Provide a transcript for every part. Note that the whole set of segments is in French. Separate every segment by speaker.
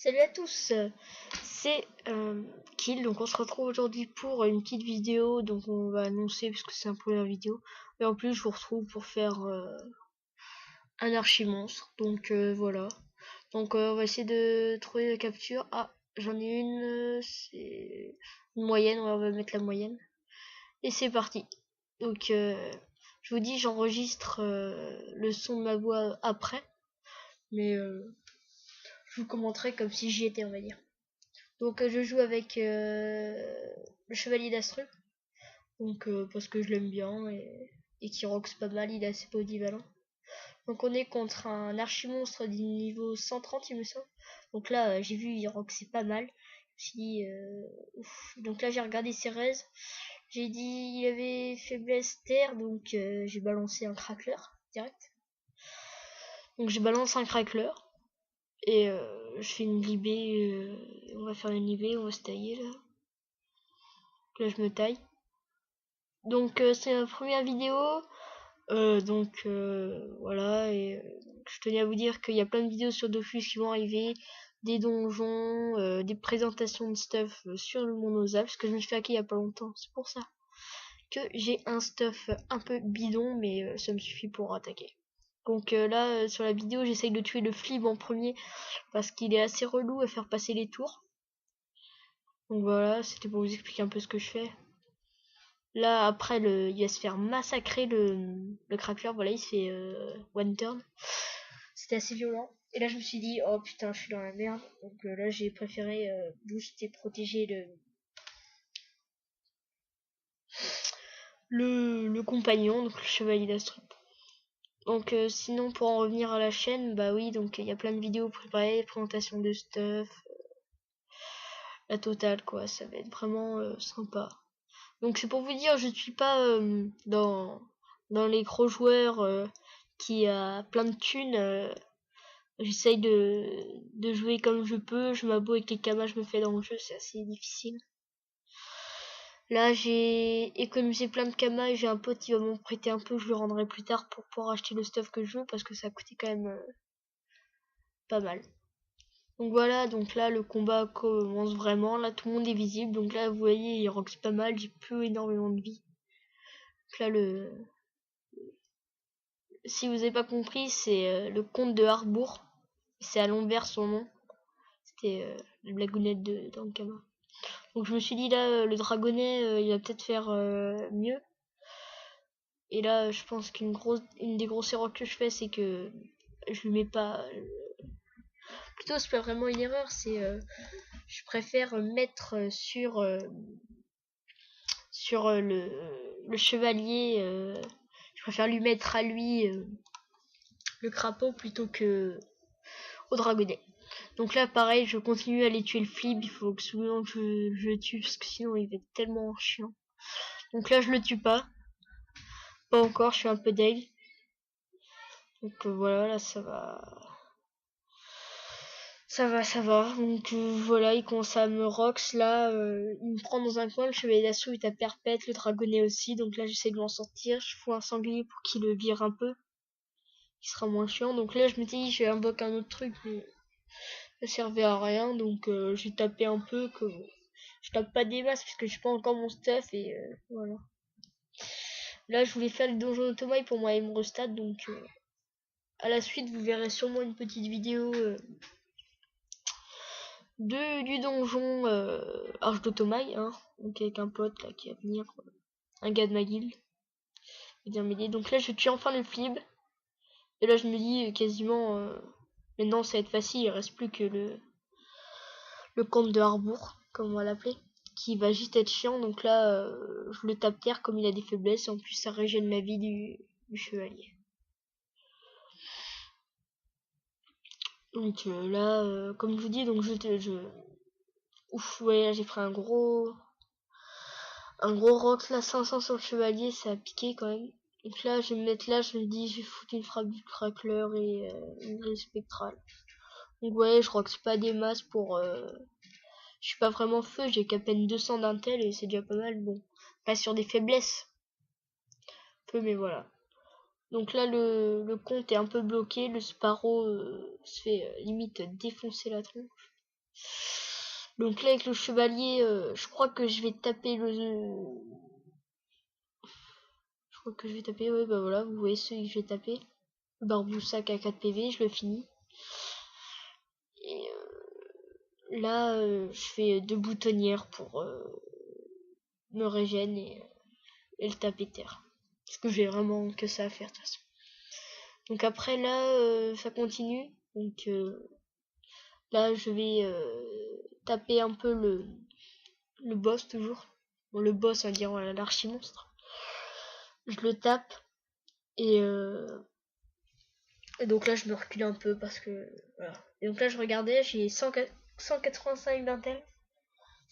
Speaker 1: Salut à tous, c'est Kill, donc on se retrouve aujourd'hui pour une petite vidéo, donc on va annoncer parce que c'est un première vidéo, et en plus je vous retrouve pour faire un archi-monstre, donc voilà. Donc on va essayer de trouver la capture. Ah, j'en ai une, c'est une moyenne, on va mettre la moyenne, et c'est parti. Donc je vous dis, j'enregistre le son de ma voix après, mais je vous commenterai comme si j'y étais, on va dire. Donc je joue avec le chevalier d'Astrub, donc parce que je l'aime bien et qui roxe pas mal, il est assez polyvalent. Donc on est contre un archi-monstre du niveau 130 il me semble. Donc là j'ai vu il roxait pas mal. Si, donc là j'ai regardé ses raises. J'ai dit il avait faiblesse terre, donc j'ai balancé un crackler direct. Donc j'ai balancé un crackler. Et je fais une libé, on va faire une libé, on va se tailler là. Là je me taille. Donc c'est ma première vidéo. Voilà, et je tenais à vous dire qu'il y a plein de vidéos sur Dofus qui vont arriver, des donjons, des présentations de stuff sur le monde aux parce que je me suis fait hacker il y a pas longtemps, c'est pour ça que j'ai un stuff un peu bidon, mais ça me suffit pour attaquer. Donc là, sur la vidéo, j'essaye de tuer le flib en premier, parce qu'il est assez relou à faire passer les tours. Donc voilà, c'était pour vous expliquer un peu ce que je fais. Là, après, il va se faire massacrer le crackler. Voilà, il se fait one turn. C'était assez violent. Et là, je me suis dit, oh putain, je suis dans la merde. Donc là, j'ai préféré boost et protéger le compagnon, donc le chevalier d'Astrup. Donc sinon, pour en revenir à la chaîne, bah oui, donc il y a plein de vidéos préparées, présentation de stuff, la totale, quoi. Ça va être vraiment sympa. Donc c'est pour vous dire, je ne suis pas dans les gros joueurs qui a plein de thunes. J'essaye de jouer comme je peux. Je m'aboue avec les kamas je me fais dans le jeu, c'est assez difficile. Là j'ai économisé plein de kamas et j'ai un pote qui va m'en prêter un peu, je le rendrai plus tard pour pouvoir acheter le stuff que je veux parce que ça a coûté quand même pas mal. Donc voilà, donc là le combat commence vraiment, là tout le monde est visible, donc là vous voyez il roxe pas mal, j'ai plus énormément de vie. Donc là si vous avez pas compris, c'est le comte de Harbour, c'est à l'envers son nom, c'était la blagounette de Dankama. Donc je me suis dit là le dragonnet il va peut-être faire mieux. Et là je pense une des grosses erreurs que je fais c'est que je lui mets pas plutôt c'est pas vraiment une erreur, c'est je préfère mettre sur le chevalier je préfère lui mettre à lui le crapaud plutôt que au dragonnet. Donc là pareil je continue à aller tuer le flip, il faut absolument que je le tue parce que sinon il va être tellement chiant. Donc là je le tue pas encore, je suis un peu deg. Donc voilà, là ça va. Donc voilà, il commence à me rox là, il me prend dans un coin, le chevalier d'assaut il tape perpète, le dragonnet aussi, donc là j'essaie de m'en sortir, je fous un sanglier pour qu'il le vire un peu, qui sera moins chiant. Donc là je me dis je vais invoquer un autre truc, mais ça servait à rien, donc j'ai tapé un peu, que je tape pas des masses parce que j'ai pas encore mon stuff et voilà. Là je voulais faire le donjon automaille pour moi et mon restade, donc à la suite vous verrez sûrement une petite vidéo du donjon Arche d'Automaille, hein, donc avec un pote là qui va venir, un gars de ma guilde, venir m'aider. Donc là je tue enfin le flib, et là je me dis quasiment maintenant ça va être facile, il reste plus que le comte de Harbour, comme on va l'appeler, qui va juste être chiant, donc là je le tape terre comme il a des faiblesses, et en plus ça régène la vie du chevalier. Donc là, comme je vous dis, donc ouf, ouais, j'ai pris un gros rock là, 500 sur le chevalier, ça a piqué quand même. Donc là, je vais me mettre là, je me dis, je vais foutre une frappe du crackler et une grille spectrale. Donc ouais, je roxe pas des masses pour... je suis pas vraiment feu, j'ai qu'à peine 200 d'intel et c'est déjà pas mal. Bon, pas sur des faiblesses. Peu, mais voilà. Donc là, le compte est un peu bloqué, le Sparrow se fait limite défoncer la tronche. Donc là avec le chevalier, je crois que je vais taper ouais bah voilà, vous voyez celui que je vais taper. Le Barboussac à 4 PV, je le finis. Et là je fais 2 boutonnières pour me régène et le taper terre. Parce que j'ai vraiment que ça à faire de toute façon. Donc après là ça continue. Donc là je vais taper un peu le boss toujours. Bon, le boss, on va dire voilà, l'archi-monstre. Je le tape et donc là je me recule un peu parce que voilà. Et donc là je regardais, j'ai 185 d'intel.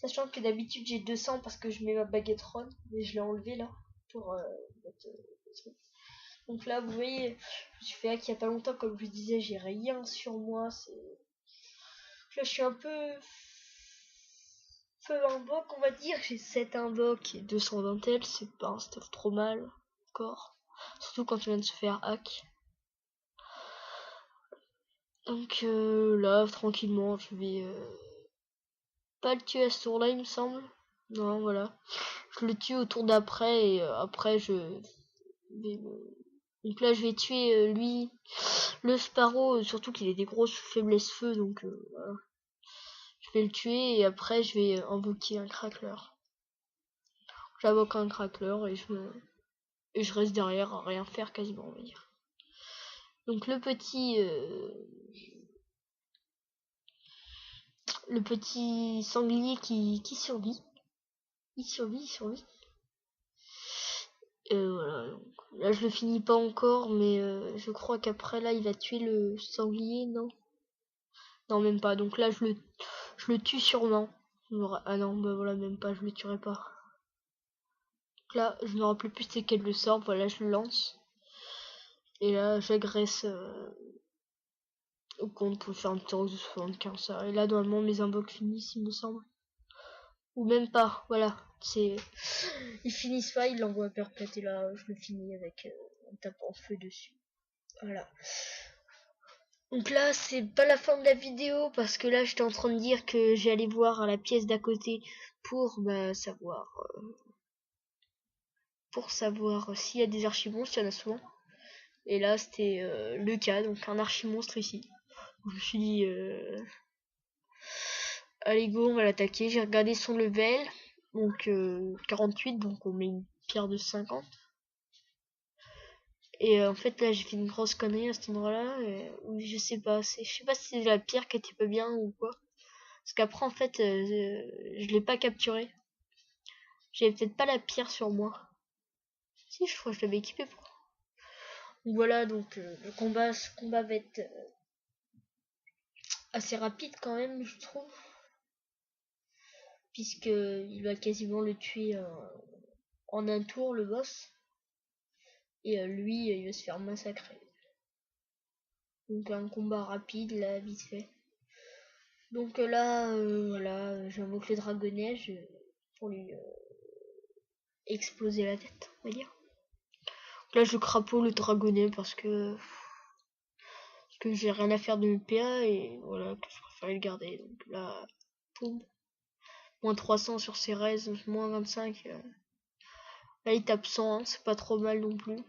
Speaker 1: Sachant que d'habitude j'ai 200 parce que je mets ma baguette ron, mais je l'ai enlevé là pour mettre le truc. Donc là vous voyez, je me suis fait hack il y a pas longtemps, comme je vous disais, j'ai rien sur moi. Là je suis un peu invoque, on va dire. J'ai 7 invoques et 200 d'intel, c'est pas un stuff trop mal encore. Surtout quand tu viens de se faire hack. Donc là, tranquillement, je vais pas le tuer à ce tour-là, il me semble. Non, voilà. Je le tue au tour d'après et après je vais... Donc là, je vais tuer lui, le Sparrow, surtout qu'il a des grosses faiblesses feu, donc voilà. Je vais le tuer et après je vais invoquer un crackler. J'invoque un crackler et je reste derrière à rien faire quasiment, on va dire. Donc le petit sanglier qui survit. Il survit. Voilà, donc là je le finis pas encore, mais je crois qu'après là il va tuer le sanglier, non? Non, même pas, donc là je le tue sûrement. Ah non, bah voilà, même pas, je le tuerai pas. Donc là, je me rappelle plus c'est quel le sort, voilà, je le lance. Et là, j'agresse au compte pour faire un tour de 75, ça. Et là, normalement, mes invoques finissent, il me semble. Ou même pas, voilà. Ils finissent pas, ils l'envoient à perpète et là, je le finis avec en tapant feu dessus. Voilà. Donc là, c'est pas la fin de la vidéo parce que là, j'étais en train de dire que j'allais voir à la pièce d'à côté pour savoir s'il y a des archimonstres, il y en a souvent. Et là, c'était le cas, donc un archimonstre ici. Je me suis dit, allez go, on va l'attaquer. J'ai regardé son level, donc 48, donc on met une pierre de 50. Et en fait là j'ai fait une grosse connerie à cet endroit-là, je sais pas si c'est la pierre qui était pas bien ou quoi. Parce qu'après en fait je l'ai pas capturé. J'avais peut-être pas la pierre sur moi. Si, je crois que je l'avais équipé pour. Donc voilà, donc ce combat va être assez rapide quand même, je trouve. Puisque il va quasiment le tuer en un tour le boss. Et lui il va se faire massacrer. Donc un combat rapide là, vite fait. Donc là, voilà, j'invoque le dragonnet pour lui exploser la tête, on va dire. Donc là, je crapaud le dragonnet parce que j'ai rien à faire de mes PA et voilà, que je préfère le garder. Donc là, boum. Moins 300 sur ses res, moins 25. Là, il tape 100, hein, c'est pas trop mal non plus.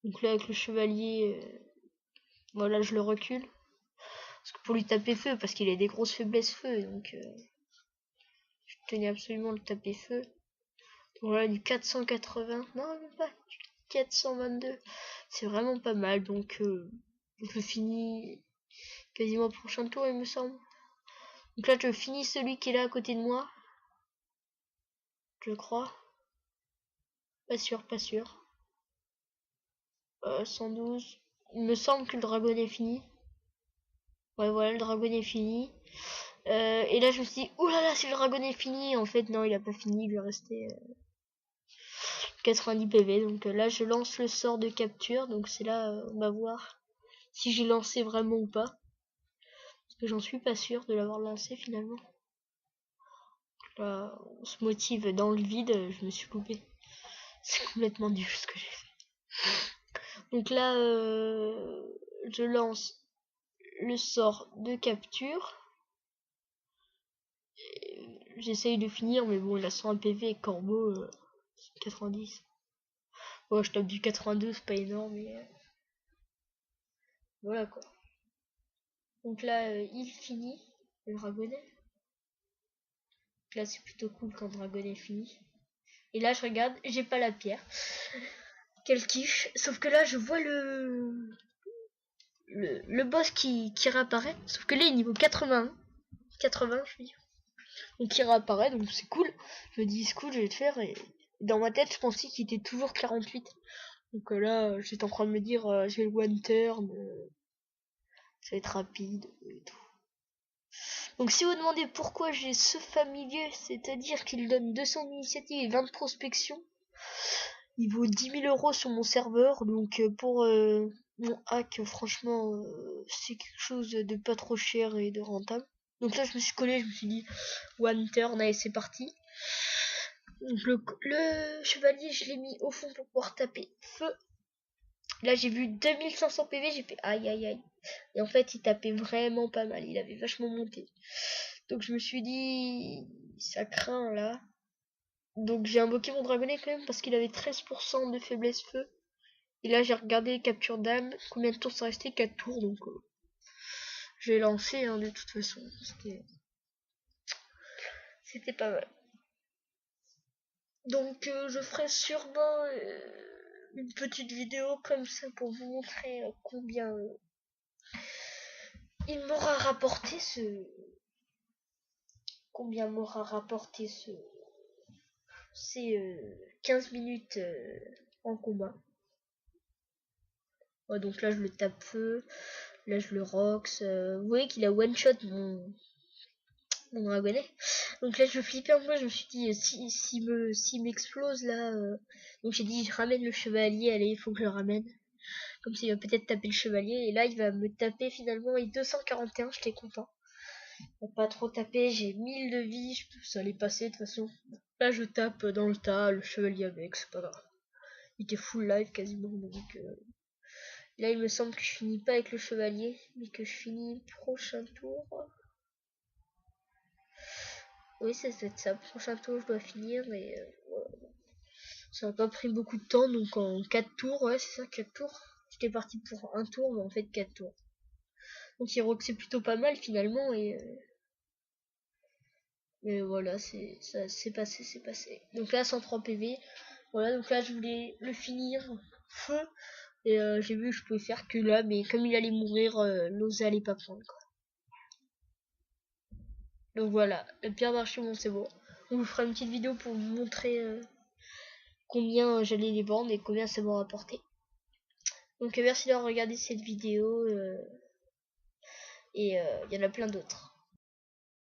Speaker 1: Donc là, avec le chevalier, voilà, je le recule. Parce que pour lui taper feu, parce qu'il a des grosses faiblesses feu, donc je tenais absolument le taper feu. Donc voilà, du 480, non, même pas, du 422. C'est vraiment pas mal, donc je finis quasiment au prochain tour, il me semble. Donc là, je finis celui qui est là à côté de moi. Je crois. Pas sûr, pas sûr. 112. Il me semble que le dragon est fini. Ouais, voilà, le dragon est fini. Et là, je me suis dit, oulala, si le dragon est fini. En fait, non, il a pas fini, il lui restait 90 PV. Donc là, je lance le sort de capture. Donc c'est là, on va voir si j'ai lancé vraiment ou pas. Parce que j'en suis pas sûr de l'avoir lancé finalement. Là, on se motive dans le vide, je me suis loupé. C'est complètement nul ce que j'ai fait. Donc là, je lance le sort de capture. J'essaye de finir, mais bon, il a 101 PV et Corbeau 90. Bon, je tape du 82, c'est pas énorme, mais voilà quoi. Donc là, il finit, le dragonnet. Donc là, c'est plutôt cool quand le dragonnet finit. Et là, je regarde, j'ai pas la pierre. Quelle quiche. Sauf que là, je vois le boss qui réapparaît. Sauf que là, il est niveau 80. 80, je veux dire. Donc il réapparaît, donc c'est cool. Je me dis, c'est cool, je vais le faire. Et dans ma tête, je pensais qu'il était toujours 48. Donc là, j'étais en train de me dire, je vais le one turn. Ça va être rapide et tout. Donc si vous demandez pourquoi j'ai ce familier, c'est-à-dire qu'il donne 200 d'initiative et 20 de prospection, il vaut 10 000 euros sur mon serveur, donc pour mon hack, franchement, c'est quelque chose de pas trop cher et de rentable. Donc là, je me suis collé, je me suis dit, one turn, allez, c'est parti. Donc le chevalier, je l'ai mis au fond pour pouvoir taper feu. Là, j'ai vu 2500 PV, j'ai fait aïe aïe aïe. Et en fait, il tapait vraiment pas mal, il avait vachement monté. Donc je me suis dit, ça craint là. Donc j'ai invoqué mon dragonnet quand même parce qu'il avait 13% de faiblesse feu. Et là j'ai regardé les captures d'âme, combien de tours ça restait, 4 tours, donc j'ai lancé hein, de toute façon. C'était pas mal. Donc je ferai sûrement une petite vidéo comme ça pour vous montrer combien il m'aura rapporté ces 15 minutes en combat. Ouais, donc là je le tape feu, là je le rox. Vous voyez qu'il a one shot mon dragonnet. Donc là je flippais un peu, je me suis dit s'il m'explose là. Donc j'ai dit je ramène le chevalier, allez il faut que je le ramène. Comme s'il va peut-être taper le chevalier. Et là il va me taper finalement et 241, j'étais content. Il va pas trop taper, j'ai 1000 de vie, ça allait passer de toute façon. Là je tape dans le tas, le chevalier avec, c'est pas grave. Il était full life quasiment, donc là il me semble que je finis pas avec le chevalier, mais que je finis prochain tour. Oui, ça doit être ça. Prochain tour, je dois finir et voilà. Ça n'a pas pris beaucoup de temps, donc en 4 tours, ouais, c'est ça, 4 tours. J'étais parti pour un tour, mais en fait 4 tours. Donc il rock c'est plutôt pas mal finalement et voilà, c'est passé. Donc là 103 PV. Voilà, donc là je voulais le finir feu et j'ai vu que je pouvais faire que là, mais comme il allait mourir, l'ose allait pas prendre quoi. Donc voilà, le Pierre d'Archimont c'est bon. On vous fera une petite vidéo pour vous montrer combien j'allais les vendre et combien ça m'a rapporté. Donc merci d'avoir regardé cette vidéo et il y en a plein d'autres.